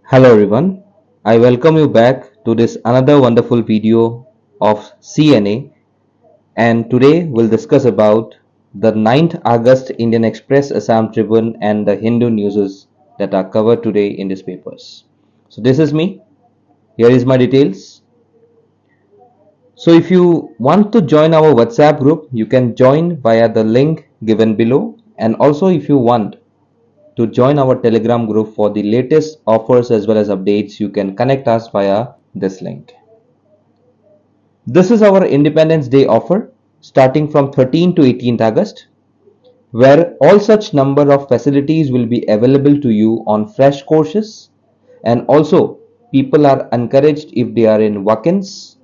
Hello everyone, I welcome you back to this another wonderful video of CNA, and today we'll discuss about the 9th August Indian Express, Assam Tribune and the Hindu Newses that are covered today in these papers. So this is me, here is my details. So if you want to join our WhatsApp group, you can join via the link given below, and also if you want to join our Telegram group for the latest offers as well as updates, you can connect us via this link. This is our Independence Day offer starting from 13th to 18th August, where all such number of facilities will be available to you on fresh courses, and also people are encouraged if they are in walk-ins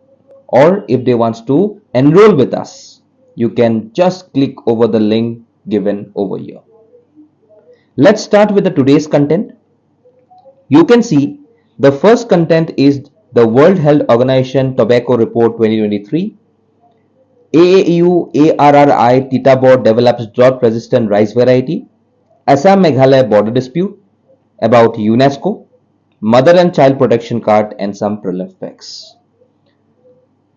or if they want to enroll with us, you can just click over the link given over here. Let's start with the today's content. You can see the first content is the World Health Organization Tobacco Report 2023. AAU ARRI Tita Board develops drought-resistant rice variety. Assam Meghalaya border dispute about UNESCO, mother and child protection card, and some prelim facts.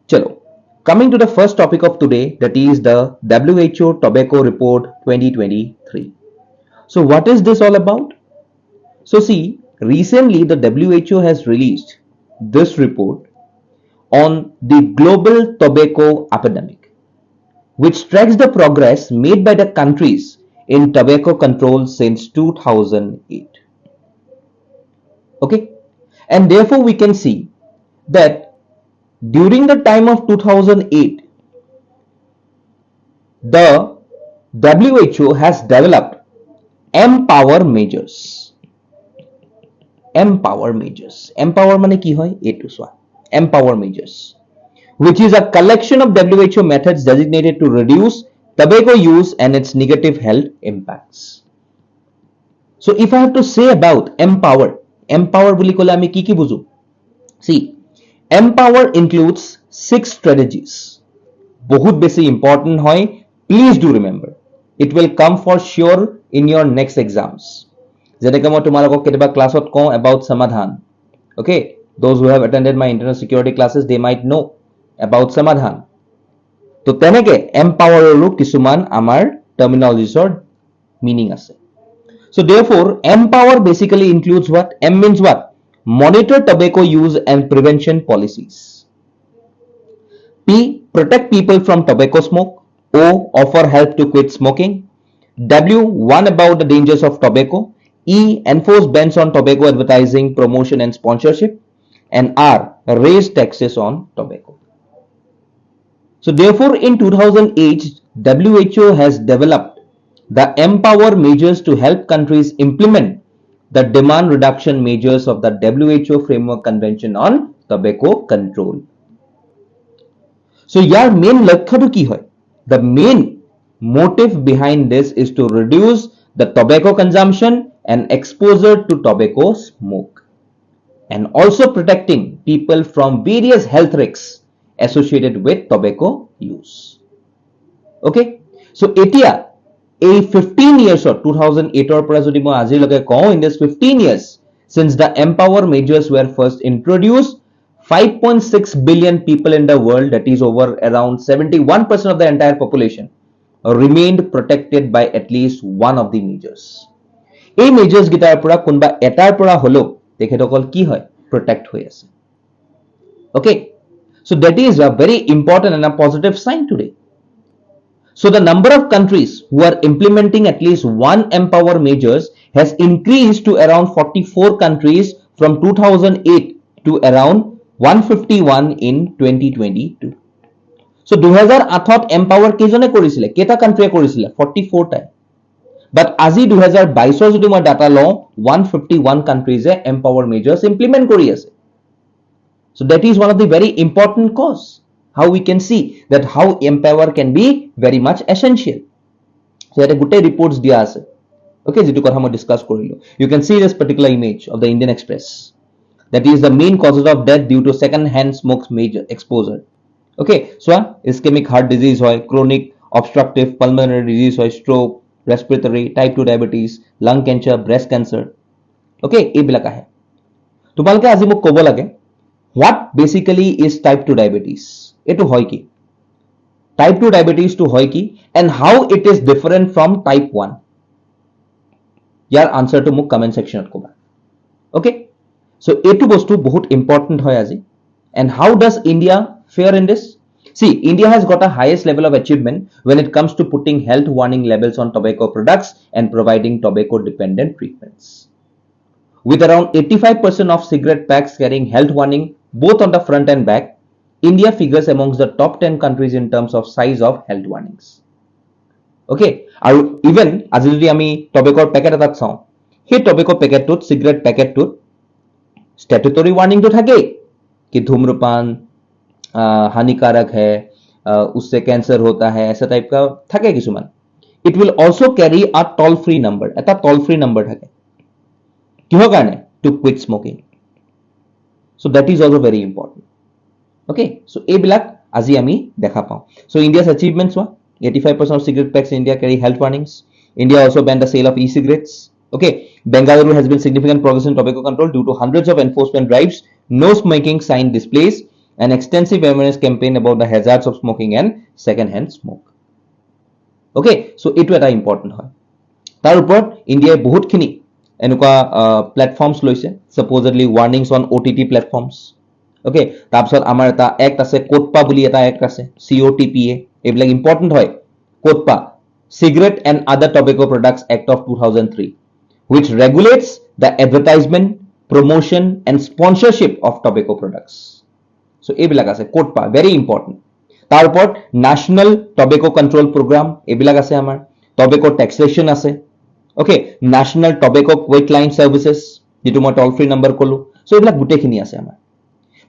Chalo. Coming to the first topic of today, that is the WHO Tobacco Report 2023. So what is this all about? So see, recently the WHO has released this report on the global tobacco epidemic, which tracks the progress made by the countries in tobacco control since 2008. Okay, and therefore we can see that during the time of 2008, the WHO has developed empower measures. Empower measures. Empower mane ki hoy? Empower measures, which is a collection of WHO methods designated to reduce tobacco use and its negative health impacts. So if I have to say about empower boli kole ami ki buzu? See, empower includes 6 strategies. Bahut besi important hoy. Please do remember. It will come for sure in your next exams. যেটাকে মই তোমালোকক কেতিয়াবা ক্লাছত কওঁ about samadhan. Okay, those who have attended my internal security classes, they might know about samadhan. তো তেনেকে empower ৰো কিছুমান আমাৰ terminologies meaning আছে. So therefore empower basically includes what? M means what? Monitor tobacco use and prevention policies. P, protect people from tobacco smoke. O, offer help to quit smoking. W, warn about the dangers of tobacco. E, enforce bans on tobacco advertising, promotion and sponsorship. And R, raise taxes on tobacco. So therefore in 2008, WHO has developed the empower measures to help countries implement the demand reduction measures of the WHO Framework Convention on Tobacco Control. So yaar main lakshya to ki hoy? The main motive behind this is to reduce the tobacco consumption and exposure to tobacco smoke, and also protecting people from various health risks associated with tobacco use. Okay, so etia a 15 years or 2008 or পৰা যদি মই আজিলৈকে কওঁ, in this 15 years since the empower measures were first introduced, 5.6 billion people in the world, that is over around 71% of the entire population, remained protected by at least one of the measures. এই measures guitar পৰা কোনবা এটাৰ পৰা হলো তেখেতসকল কি হয়? Protect হৈ আছে. Okay, so that is a very important and a positive sign today. So the number of countries who are implementing at least one empower measures has increased to around 44 countries from 2008 to around 151 in 2022. So 2008 empower কেজনে কৰিছিলে? কেটা country কৰিছিলে? 44 টা. But আজি 2022 যদি মই data লওঁ, 151 countries empower measures implement কৰি আছে. So that is one of the very important cause. How we can see that how empower can be very much essential. So that gote reports dia ase. Okay, jitu kotha moi discuss korilo. You can see this particular image of the Indian Express. That is the main causes of death due to second-hand smoke major exposure. Okay, so ischemic heart disease hoy, chronic obstructive pulmonary disease hoy, stroke, respiratory, type 2 diabetes, lung cancer, breast cancer. Okay, ei bilaka hai. তোমালোকে আজি মোক ক'ব লাগে what basically is type 2 diabetes এটো হয় কি type 2 diabetes to হয় কি and how it is different from type 1 year answer to মোক comment section ত ক'বা okay so এটো বস্তু বহুত important হয় আজি and how does India fare in this see India has got a highest level of achievement when it comes to putting health warning labels on tobacco products and providing tobacco dependent treatments with around 85% of cigarette packs carrying health warning both on the front and back, India figures amongst the top 10 countries in terms of size of health warnings. Okay, and even as যদি আমি tobacco packet এটাত চাওঁ সেই tobacco packet টোত cigarette packet টোত statutory warning তো থাকে कि धूम्रपान हानिकारक है उससे कैंसर होता है ऐसा टाइप का থাকে কিছুমান it will also carry a toll free number এটা toll free number থাকে কিহৰ কাৰণে to quit smoking so that is also very important okay so এইবিলাক আজি আমি দেখা পাওঁ so India's achievements were 85% of cigarette packs in India carry health warnings India also banned the sale of e-cigarettes okay Bengaluru has been significant progress in tobacco control due to hundreds of enforcement drives no smoking sign displays an extensive awareness campaign about the hazards of smoking and second hand smoke okay so এইটো এটা important হয় তাৰ ওপৰত ইণ্ডিয়াই বহুতখিনি এনেকুৱা platforms লৈছে supposedly warnings on OTT platforms okay তাৰপিছত আমাৰ এটা এক্ট আছে কোটপা বুলি এটা এক্ট আছে COTPA এইবিলাক ইম্পৰ্টেন্ট হয় কোটপা Cigarette and Other Tobacco Products Act of 2003 which regulates the advertisement promotion and sponsorship of tobacco products so এইবিলাক আছে কোটপা very important তাৰ ওপৰত National Tobacco Control Program এইবিলাক আছে আমাৰ tobacco taxation আছে okay National Tobacco Quit Line Services যেটো মই toll free number কলো so এইবিলাক গুটেখিনি আছে আমাৰ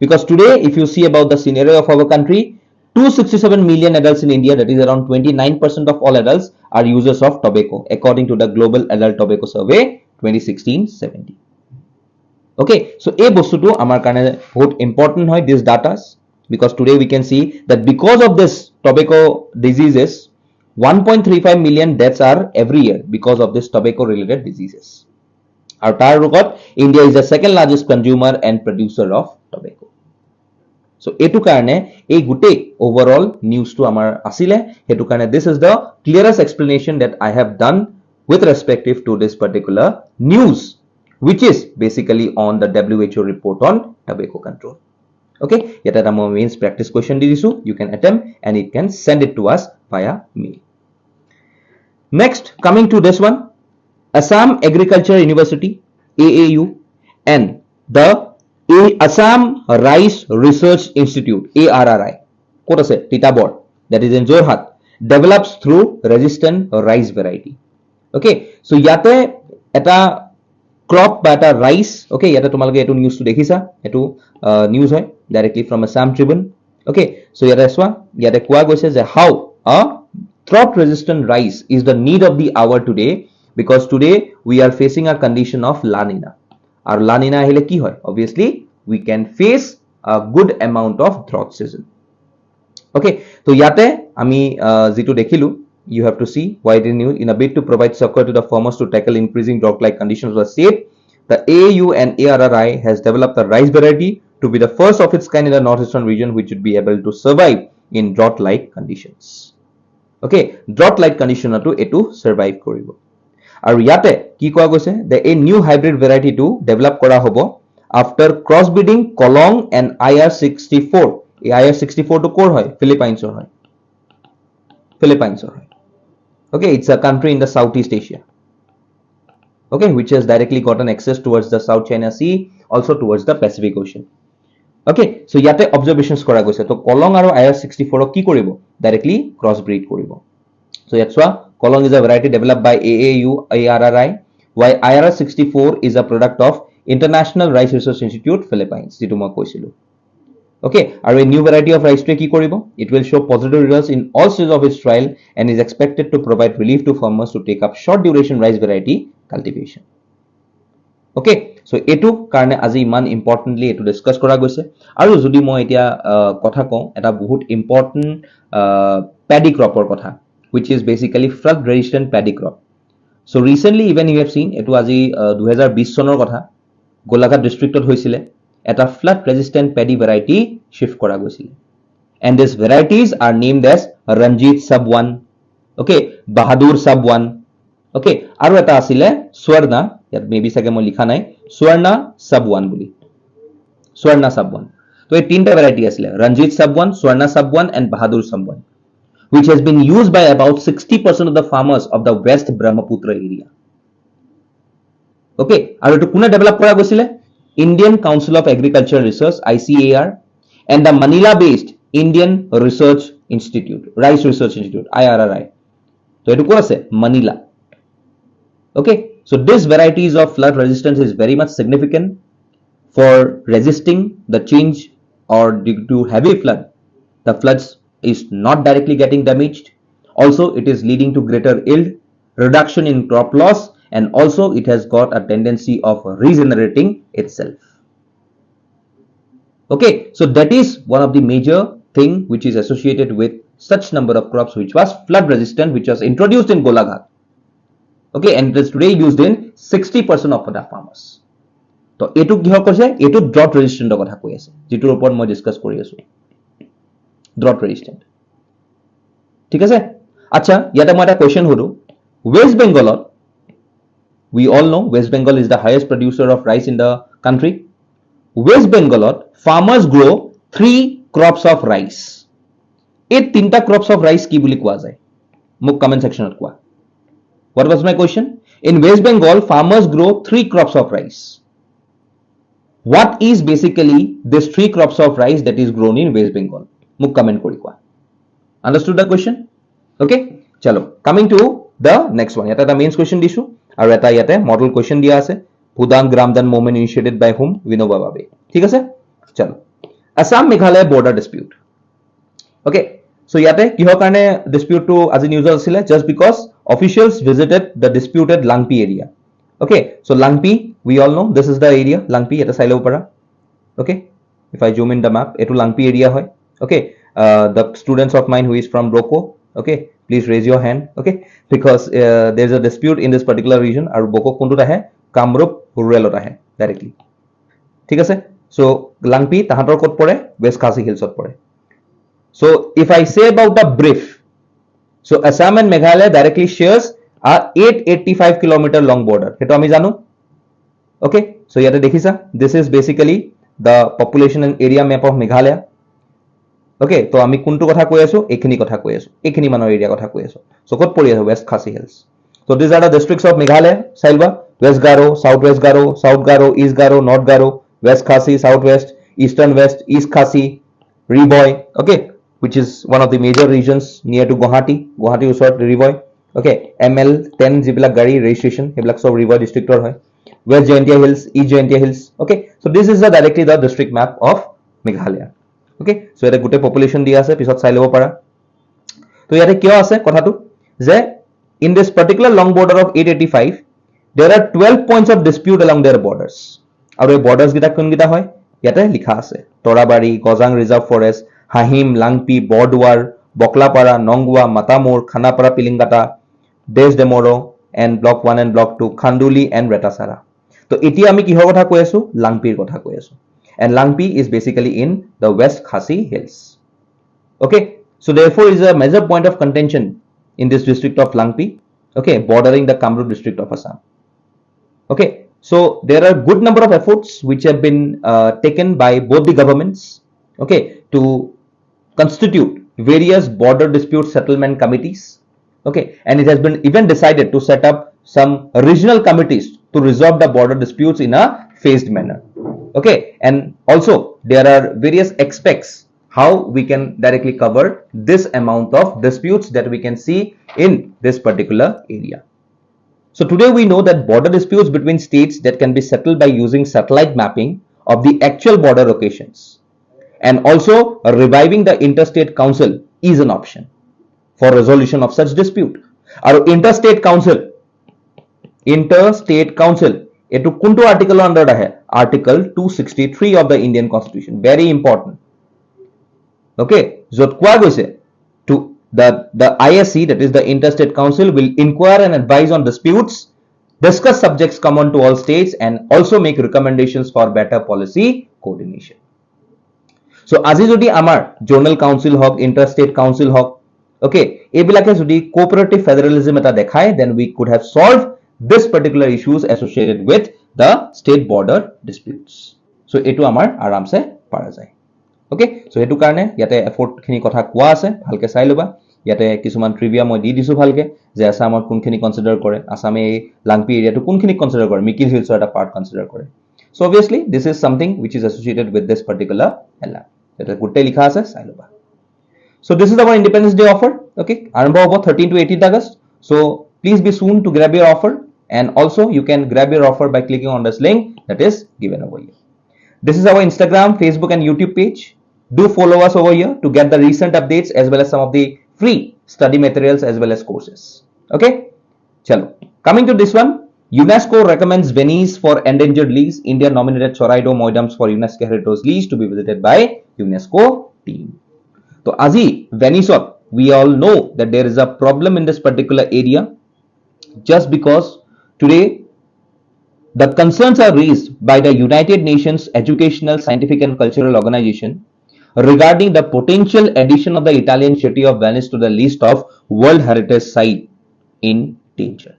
because today if you see about the scenario of our country 267 million adults in India that is around 29% of all adults are users of tobacco according to the Global Adult Tobacco Survey 2016-17 okay so এই বস্তুটো আমাৰ কাৰণে বহুত important হয় this data because today we can see that because of this tobacco diseases 1.35 million deaths are every year because of this tobacco related diseases আৰু তাৰ লগত India is the second largest consumer and producer of tobacco so etu karone ei gute overall news to amar asile hetu karone this is the clearest explanation that I have done with respective to this particular news which is basically on the WHO report on tobacco control okay yeta ta moi mains practice question di disu you can attempt and it can send it to us via mail next coming to this one Assam Agriculture University AAU and the Assam Rice Research Institute ARRI ক'ত আছে Titaborh that is in Jorhat develops through resistant rice variety okay so ইয়াতে এটা crop বা এটা rice okay ইয়াতে তোমালোকে এটো নিউজটো দেখিছা এটো নিউজ হয় directly from Assam Tribune okay so ইয়াতে চোৱা ইয়াতে কোৱা গৈছে যে how a drought resistant rice is the need of the hour today because today we are facing a condition of La Nina R La Nina আহিলে কি হয় obviously we can face a good amount of drought season okay তো ইয়াতে আমি যেটো দেখিলো you have to see why the news in a bid to provide succor to the farmers to tackle increasing drought like conditions was said the AAU and ARRI has developed a rice variety to be the first of its kind in the northeastern region which would be able to survive in drought like conditions okay drought like condition to etu survive koribo আৰু ইয়াতে কি কোৱা গৈছে the a new hybrid variety to develop কৰা হ'ব after cross breeding Kolong and IR64 এই IR64 to কৰ হয় Philippines হয় okay it's a country in the Southeast Asia okay which has directly gotten access towards the South China Sea also towards the Pacific Ocean okay so ইয়াতে observations কৰা গৈছে তো Kolong আৰু IR64 কি কৰিব directly cross breed কৰিব so that's why Kolong is a variety developed by AAU ARRI while IR64 is a product of International Rice Research Institute Philippines যেটো মই কৈছিলো okay আৰু a new variety of rice কি কৰিব it will show positive results in all stages of its trial and is expected to provide relief to farmers to take up short duration rice variety cultivation okay so etu karone আজি ইমান ইম্পৰ্টেন্টলি এটো discuss কৰা গৈছে আৰু যদি মই এতিয়া কথা কওঁ এটা বহুত ইম্পৰ্টেন্ট paddy cropৰ কথা which is basically flood resistant paddy crop so recently even you have seen etu আজি 2020 চনৰ কথা গোলাঘাট ডিষ্ট্ৰিক্টত হৈছিলে এটা flood resistant paddy variety shift কৰা গৈছিলে and these varieties are named as Ranjit sub 1 okay Bahadur sub 1 okay আৰু এটা আছিলে Swarna ইয়াত মেবি সাকে মই লিখা নাই Swarna sub 1 বুলি Swarna sub 1 তো এই তিনটা ভ্যারাইটি আছিলে Ranjit sub 1 Swarna sub 1 and Bahadur sub 1 which has been used by about 60% of the farmers of the West Brahmaputra area okay আৰু এটো কোনে ডেভেলপ কৰা গৈছিলে Indian Council of Agricultural Research ICAR and the Manila based Indian Research Institute Rice Research Institute IRRI so etu ko ase Manila okay so this varieties of flood resistance is very much significant for resisting the change or due to heavy flood the floods is not directly getting damaged also it is leading to greater yield reduction in crop loss and also it has got a tendency of regenerating itself okay so that is one of the major thing which is associated with such number of crops which was flood resistant which was introduced in Golaghat okay and it is today used in 60% of the farmers so etu kihor koise etu drought resistant kotha koi ase jitur upor moi discuss kori asu drought resistant ঠিক আছে আচ্ছা ইয়াতে মই এটা question হলো West Bengal we all know West Bengal is the highest producer of rice in the country West Bengal farmers grow 3 crops of rice এই তিনটা crops of rice কি বুলি কোৱা যায় মোক কমেন্ট সেকশনত কোৱা what was my question in West Bengal farmers grow 3 crops of rice what is basically this 3 crops of rice that is grown in West Bengal মোক comment কৰি কোৱা understood the question okay chalo coming to the next one এটা mains question দিছো আৰু এটা ইয়াতে model question দিয়া আছে Bhoodan Gramdan movement initiated by whom Vinoba Bhave ঠিক আছে চলো Assam Meghalaya border dispute okay so yate kihor karone dispute to আজি news asile just because officials visited the disputed Langpi area okay so Langpi we all know this is the area Langpi eta sailo para okay if I zoom in the map etu Langpi area hoy okay the students of mine who is from Boko okay please raise your hand okay because there is a dispute in this particular region aru Boko kontut ahe Kamrup rural ahe directly ঠিক আছে so Langpi tahator kot pore West Khasi Hills ot pore so if I say about the brief so Assam and Meghalaya directly shares a 885 kilometer long border heto ami janu okay so yate dekhisa this is basically the population and area map of Meghalaya okay to ami kuntu kotha koi asu ekhini kotha koi asu ekhini manor area kotha koi asu so kot pori asu West Khasi Hills so these are the districts of Meghalaya Sailwa West Garo Southwest Garo South Garo East Garo North Garo West Khasi Southwest Eastern West East Khasi Riboy okay which is one of the major regions near to Guwahati usort Riboy okay ML 10 jibla gari registration heblak sob Riboy district or hoy West Jaintia Hills East Jaintia Hills okay so this is directly the district map of Meghalaya okay so eta gote population dia ase pisot sai lobo para to yate kyo ase kotha tu je in this particular long border of 885 there are 12 points of dispute along their borders aru ei borders gita kon gita hoy yate likha ase Torabari Gojang Reserve Forest Hahim Langpi Bordwar Boklapara Nongwa Matamor Khanapara Pilingata Desdemoro and block 1 and block 2 Khanduli and Retasara to eti ami kihor kotha koi asu Langpir kotha koi asu and Langpi is basically in the West Khasi Hills okay so therefore is a major point of contention in this district of Langpi okay bordering the Kamrup district of Assam okay so there are good number of efforts which have been taken by both the governments okay to constitute various border dispute settlement committees okay and it has been even decided to set up some regional committees to resolve the border disputes in a phased manner okay and also there are various aspects how we can directly cover this amount of disputes that we can see in this particular area so today we know that border disputes between states that can be settled by using satellite mapping of the actual border locations and also reviving the interstate council is an option for resolution of such dispute aru interstate council etu kuntu article under ahe article 263 of the Indian Constitution very important okay jot kwa goise to the ISC that is the interstate council will inquire and advise on disputes discuss subjects common to all states, and also make recommendations for better policy coordination. So আজি যদি আমাৰ zonal council হওক ইন্টাৰষ্টেট council হওক okay এইবিলাকে যদি cooperative federalism এটা দেখায় then we could have solved this particular issues associated with the state border disputes. So এটো আমাৰ আৰামছে পাৰা যায় okay so এটো কাৰণে ইয়াতে এফৰ্ট খিনি কথা কোৱা আছে ভালকে চাই লবা ইয়াতে কিছুমান ট্ৰিভিয়া মই দি দিছো ভালকে যে আসামৰ কোনখিনি কনসিডাৰ কৰে আসামে লাংপি এৰিয়াটো কোনখিনি কনসিডাৰ কৰে মিকিল হিলছৰ এটা পাৰ্ট কনসিডাৰ কৰে so obviously this is something which is associated with this particular LR এটা গোটেই লিখা আছে চাই লবা so this is our independence day offer okay আৰম্ভ হ'ব 13 to 18th August so please be soon to grab your offer and also you can grab your offer by clicking on this link that is given over here. This is our Instagram, Facebook and YouTube page. Do follow us over here to get the recent updates as well as some of the free study materials as well as courses. Okay? Chalo. Coming to this one, UNESCO recommends Venice for endangered list. India nominated Choraido Moidams for UNESCO Heritage List to be visited by UNESCO team. So, Azi, Venice, we all know that there is a problem in this particular area just because today the concerns are raised by the United Nations Educational, Scientific and Cultural Organization regarding the potential addition of the Italian city of Venice to the list of World Heritage Site in danger.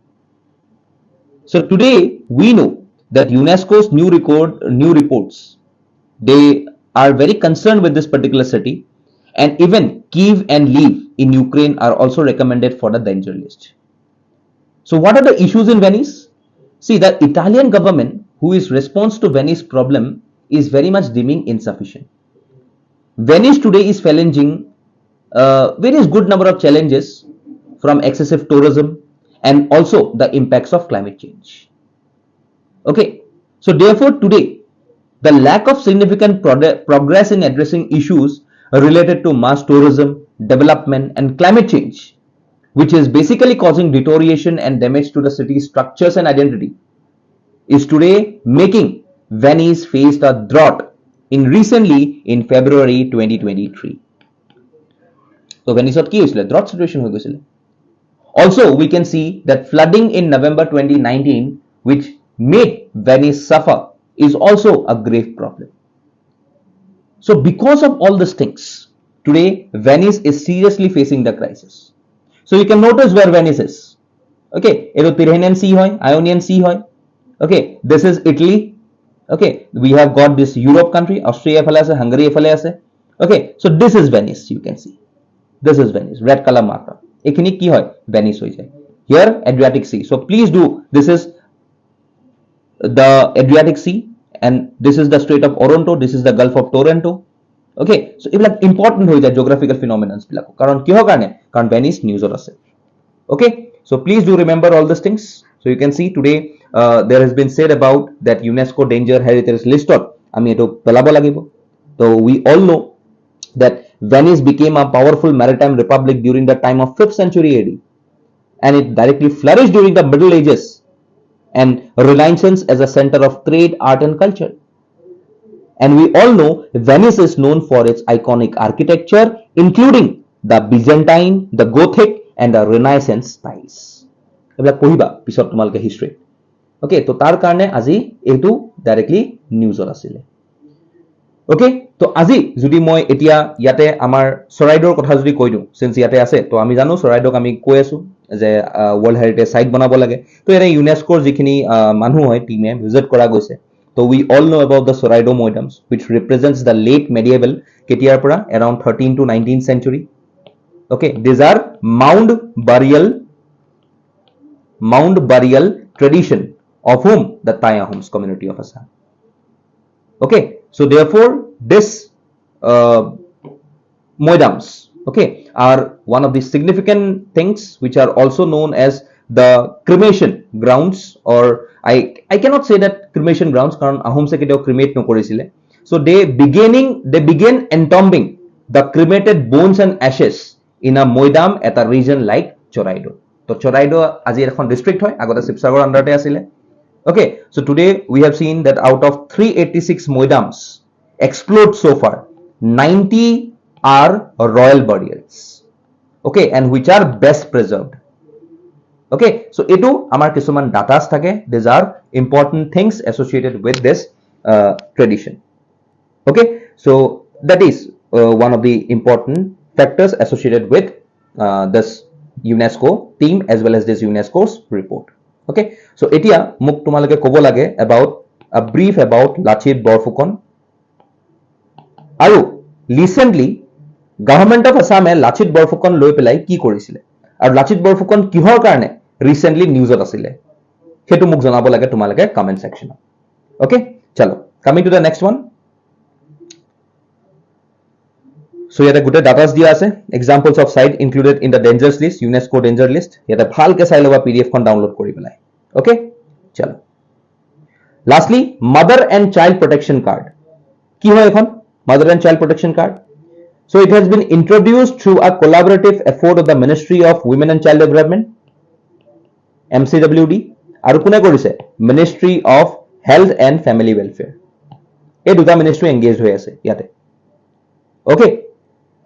So today we know that UNESCO's new reports, they are very concerned with this particular city, and even Kiev and Lviv in Ukraine are also recommended for the danger list. So what are the issues in Venice? See, the Italian government who is response to Venice problem is very much deeming insufficient. Venice today is challenging various good number of challenges from excessive tourism and also the impacts of climate change. Okay, so therefore today the lack of significant progress in addressing issues related to mass tourism, development and climate change, which is basically causing deterioration and damage to the city's structures and identity, is today making Venice face a drought recently in February 2023. So Venice কি হৈছিল drought situation হৈ গৈছিল. Also we can see that flooding in November 2019 which made Venice suffer is also a grave problem. So because of all these things today Venice is seriously facing the crisis. So you can notice where Venice is. Okay, eto Tyrrhenian Sea hoy, Ionian Sea hoy. Okay, this is Italy. Okay, we have got this Europe country, Austria ephale ase, Hungary ephale ase. Okay, so this is Venice, you can see. This is Venice, red color marker. Ekhini ki hoy? Venice hoy jay. Here Adriatic Sea. So please do, this is the Adriatic Sea and this is the Strait of Oronto, this is the Gulf of Toronto. Okay, so এইবিলাক important হৈ যায় geographical phenomena বিলাক কাৰণ কিহৰ কাৰণে কাৰণ Venice news ত আছে okay so please do remember all these things so you can see today there has been said about that UNESCO danger heritage list ত আমি এটো পেলাব লাগিব so we all know that Venice became a powerful maritime republic during the time of 5th century AD and it directly flourished during the Middle Ages and Renaissance as a center of trade, art and culture. And we all know Venice is known for its iconic architecture, including the Byzantine, the Gothic, and the Renaissance styles. এইবিলাক পঢ়িবা পিছত তোমালকে history okay তো তাৰ কাৰণে আজি এইটো directly নিউজত আছিলে okay তো আজি যদি মই এতিয়া ইয়াতে আমাৰ চৰাইডৰ কথা যদি কৈ দিওঁ সিন্স ইয়াতে আছে তো আমি জানো চৰাইডক আমি কৈ আছো যে ওয়ার্ল্ড হেৰিটেজ সাইট বনাব লাগে তো এনে ইউনেস্কোৰ যিখিনি মানুহ হয় টিমে ভিজিট কৰা গৈছে so we all know about the Choraido Moidams which represents the late medieval ketiar pura around 13th to 19th century okay these are mound burial tradition of whom the Tayahums community of Assam okay so therefore this Moidams okay are one of the significant things which are also known as the cremation grounds or I cannot say that cremation grounds karon ahom se ketao cremate no korisile so they began entombing the cremated bones and ashes in a moidam at a region like Choraido to Choraido aji ekhon district hoy agote Sibsagar under te asile okay so today we have seen that out of 386 moidams explored so far 90 are royal burials okay and which are best preserved Okay, so etu amar kisuman datas thake. These are important things associated with this tradition. Okay, so that is one of the important factors associated with this UNESCO team as well as this UNESCO's report. Okay, so etia muk tumaloke kobo lage about a brief about Lachit Borphukan. Aru recently government of Assam Lachit Borphukan loi pelai ki korisile aru Lachit Borphukan kihor karone recently news ot asile hetu muk janabo lage tumaloke comment section. Okay, chalo coming to the next one. So here gote datas dia ase, examples of site included in the dangers list, UNESCO danger list. Here bhalke sai loba PDF kon download kori pelai. Okay, chalo. Lastly, mother and child protection card. Ki hoy ekhon mother and child protection card? So it has been introduced through a collaborative effort of the Ministry of Women and Child Development, MCWD, aru kune korise Ministry of Health and Family Welfare. Ei duta ministry engaged hoy ase yate. Okay,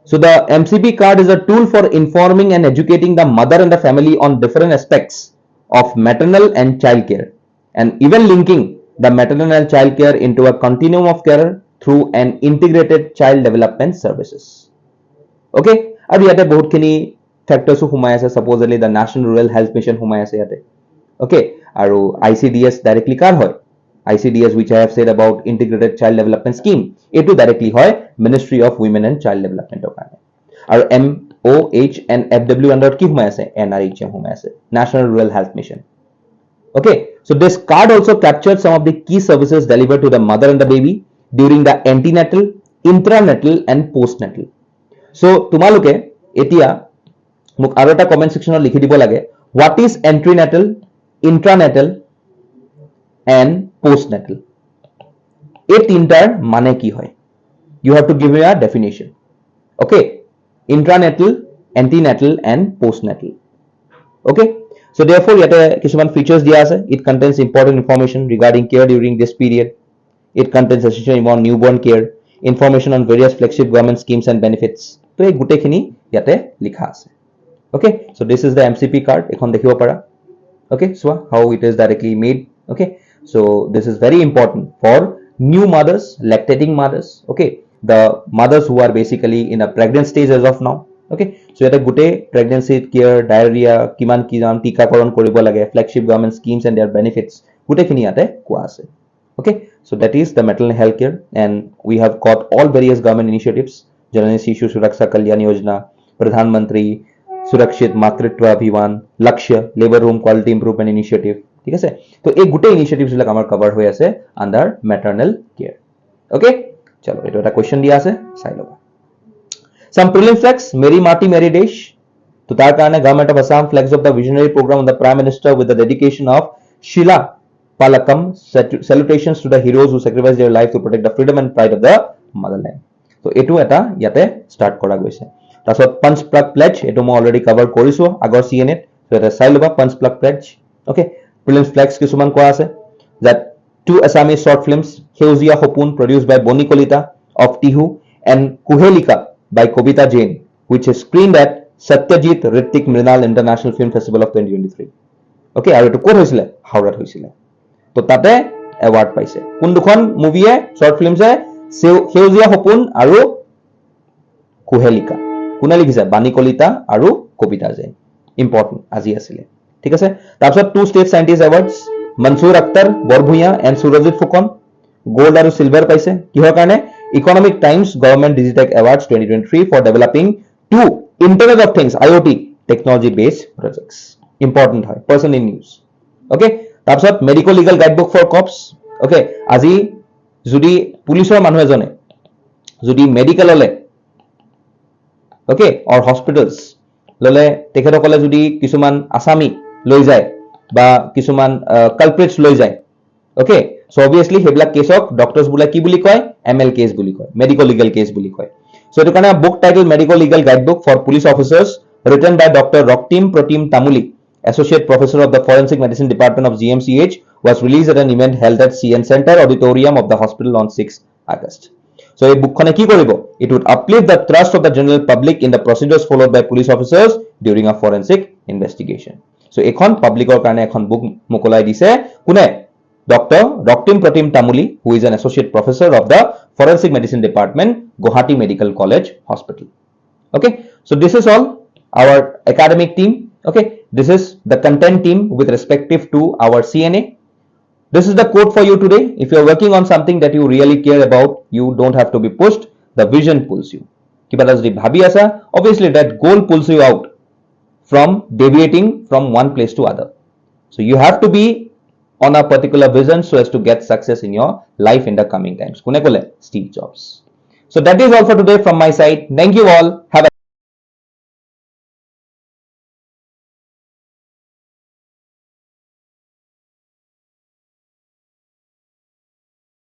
so the MCP card is a tool for informing and educating the mother and the family on different aspects of maternal and child care, and even linking the maternal and child care into a continuum of care through an integrated child development services. Okay, aru yate bahut khini factors humai ase, supposedly the National Rural Health Mission humai ase yate. Okay, aru ICDS directly kar hoy? ICDS, which I have said about integrated child development scheme, etu directly hoy Ministry of Women and Child Development or karone. Aru MOH and FW under ki humai ase? NRHM humai ase, National Rural Health Mission. Okay, so this card also captured some of the key services delivered to the mother and the baby during the antenatal, intranatal and postnatal. So tumaloke etia muk aru eta comment section likhi dibo lage, what is antenatal, intranatal and postnatal? এই তিনটাৰ মানে কি হয়? You have to give me a definition. Okay, intranatal, antenatal and postnatal. Okay, so therefore yate kisuman features dia ase. It contains important information regarding care during this period. It contains essential on newborn care, information on various flagship government schemes and benefits. So ei gute khini yate likha ase. Okay, so this is the MCP card. Ekhon dekhibo para. Okay, so how it is directly made. Okay, so this is very important for new mothers, lactating mothers. Okay, the mothers who are basically in a pregnant stage as of now. Okay, so yate gute pregnancy care, diarrhea, kiman ki naam tika koron koribo lage, flagship government schemes and their benefits gute khini yate koa ase. Okay, so that is the maternal health care, and we have got all various government initiatives: Janani Shishu Suraksha Kalyan Yojana, Pradhan Mantri Surakshit Matritva Abhiyan, Lakshya Labor Room Quality Improvement Initiative. ঠিক আছে, তো এই গোটেই initiatives বিলাক আমাৰ cover হৈ আছে under maternal care. ওকে, চলো এইটো এটা কোৱেশ্চন দিয়া আছে, চাই লবা। Some prelim flags, Meri Mati Meri Desh. তো তাৰ কাৰণে government of Assam flags of the visionary program of the Prime Minister with the dedication of Shila Palakam, salutations to the heroes who sacrificed their life to protect the freedom and pride of the motherland. তো এইটো এটা ইয়াতে start কৰা গৈছে। তাৰপিছত পঞ্চ plug plays, এইটো মই অলৰেডি কভাৰ কৰিছো আগৰ CNA, তো এটা চাই লবা পঞ্চ প্লাগ প্লেজ। ওকে, prelims flags কিছুমান কোৱা আছে, that two Assamese short films, Heuzia Hopun produced by Boni Kolita of Tihu and Kuhelika by Kobita Jain, which is screened at Satyajit Ritik Mrinal International Film Festival of 2023. Okay, আৰু এইটো ক'ত হৈছিলে? হাওড়াত হৈছিলে। তো তাতে এৱাৰ্ড পাইছে। কোন দুখন মুভিয়ে শৰ্ট ফিল্মছে? সেউজীয়া সপোন আৰু কুহেলিকা। কোনে লিখিছে? বাণী কলিতা আৰু কবিতা জৈন। ইম্পৰ্টেণ্ট আজি আছিলে। ঠিক আছে, তাৰপিছত two state scientist awards, Mansur Akhtar Borbhuyan and Surajit Phukan gold আৰু সিলভাৰ পাইছে। কিহৰ কাৰণে? Economic Times government DigiTech awards 2023 for developing to internet of things IoT technology based projects. Important হয়, পাৰ্চন ইন নিউজ। অ'কে, তাৰপিছত medical legal guidebook for cops. Okay, আজি যদি পুলিচৰ মানুহ এজনে যদি মেডিকেললে অ'কে অৰ হস্পিটেলছ ললে, তেখেতসকলে যদি কিছুমান আসামী লৈ যায় বা কিছুমান কালপ্ৰিটছ লৈ যায়, অ'কে, চ' অবভিয়াছলি সেইবিলাক কেছক ডক্টৰ্ছ বোলে কি বুলি কয়? ML কেছ বুলি কয়, মেডিকেল লিগেল কেছ বুলি কয়। চ' এইটো কাৰণে book title medical legal guidebook for police officers written by Dr. Roktim Protim Tamuli, Associate Professor of the Forensic Medicine Department of GMCH, was released at an event held at CN Center Auditorium of the hospital on 6 August. So এই বুকখনে কি কৰিব? It would uplift the trust of the general public in the procedures followed by police officers during a forensic investigation. So এখন পাব্লিকৰ কাৰণে এখন বুক মোকলাই দিছে কোনে Dr. Roktim Pratim Tamuli, who is an associate professor of the Forensic Medicine Department, Guwahati Medical College Hospital. Okay, so this is all our academic team. Okay, this is the content team with respective to our CNA. This is the quote for you today. If you are working on something that you really care about, you don't have to be pushed. The vision pulls you. Obviously that goal pulls you out from deviating from one place to other. So you have to be on a particular vision so as to get success in your life in the coming times. Steve Jobs. So that is all for today from my side. Thank you all. Have a